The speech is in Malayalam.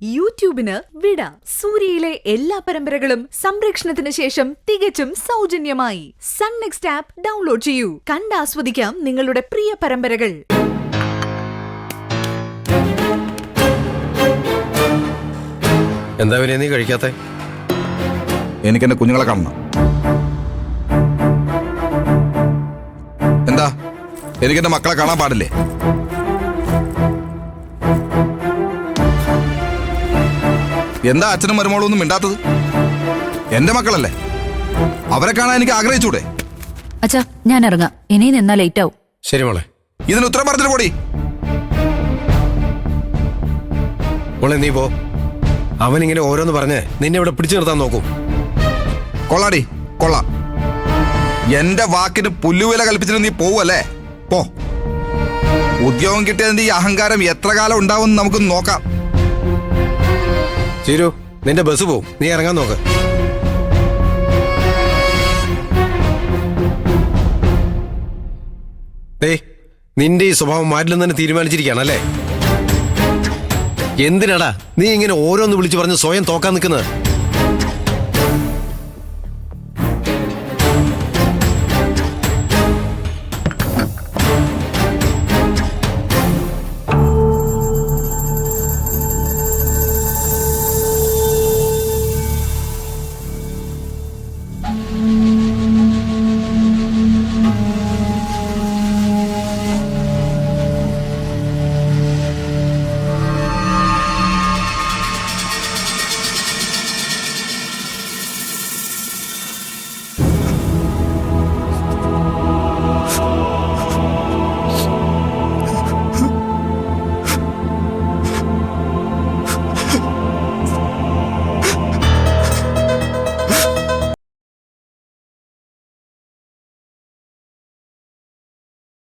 യൂട്യൂബിന് വിട. സൂര്യയിലെ എല്ലാ പരമ്പരകളും സംരക്ഷണത്തിന് ശേഷം തികച്ചും സൗജന്യമായി സൺ നെക്സ്റ്റ് ആപ്പ് ഡൗൺലോഡ് ചെയ്യൂ. കണ്ടാസ്വദിക്കാം നിങ്ങളുടെ പ്രിയ പരമ്പരകൾ. എന്താ പിന്നെ നീ കഴിക്കാത്തെ? എനിക്ക് എന്റെ കുഞ്ഞുങ്ങളെ കാണണം. എന്താ എനിക്ക് എന്റെ മക്കളെ കാണാൻ പാടില്ലേ? എന്താ അച്ഛനും മരുമോളും ഒന്നും മിണ്ടാത്തത്? എന്റെ മക്കളല്ലേ, അവരെ കാണാൻ എനിക്ക് ആഗ്രഹിച്ചൂടെ? അച്ഛാ, ഞാൻ ഇറങ്ങാം. ഇനി നിന്നാ ലേറ്റ് ആവും. ശരി മോളെ. ഇതിന് ഉത്തരം പറഞ്ഞിട്ട് പോടി. മോളെ നീ പോ. അവനിങ്ങനെ ഓരോന്ന് പറഞ്ഞ് നിന്നെ ഇവിടെ പിടിച്ചു നിർത്താൻ നോക്കും. കൊള്ളാടി കൊള്ളാം. എന്റെ വാക്കിന് പുല്ലുവില കൽപ്പിച്ചിട്ട് നീ പോവല്ലേ? പോ. ഉദ്യോഗം കിട്ടിയതിന്റെ ഈ അഹങ്കാരം എത്ര കാലം ഉണ്ടാവും നമുക്ക് നോക്കാം. ചീരു, നിന്റെ ബസ് പോവും, നീ ഇറങ്ങാൻ നോക്ക്. നിന്റെ ഈ സ്വഭാവം മാറ്റില്ലെന്ന് തന്നെ തീരുമാനിച്ചിരിക്കുകയാണല്ലേ? എന്തിനാടാ നീ ഇങ്ങനെ ഓരോന്ന് വിളിച്ചു പറഞ്ഞ് സ്വയം തോക്കാൻ നിൽക്കുന്നത്?